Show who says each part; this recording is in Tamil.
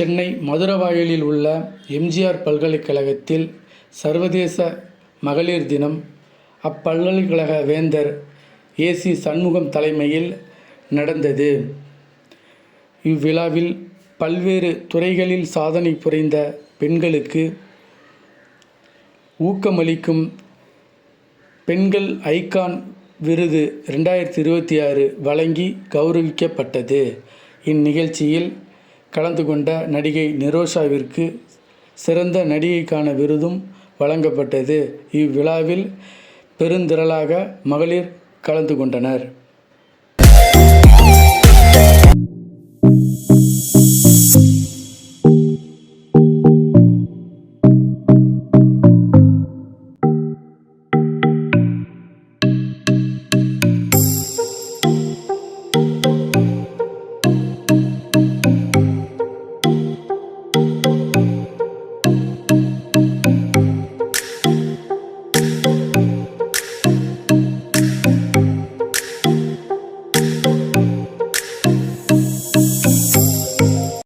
Speaker 1: சென்னை மதுரவாயலில் உள்ள எம்ஜிஆர் பல்கலைக்கழகத்தில் சர்வதேச மகளிர் தினம் அப்பல்கலைக்கழக வேந்தர் ஏசி சண்முகம் தலைமையில் நடந்தது. இவ்விழாவில் பல்வேறு துறைகளில் சாதனை புரிந்த பெண்களுக்கு ஊக்கமளிக்கும் பெண்கள் ஐகான் விருது 2026 வழங்கி கௌரவிக்கப்பட்டது. இந்நிகழ்ச்சியில் கலந்து கொண்ட நடிகை நிரோஷாவிற்கு சிறந்த நடிகைக்கான விருதும் வழங்கப்பட்டது. இவ்விழாவில் பெருந்திரளாக மகளிர் கலந்து கொண்டனர்.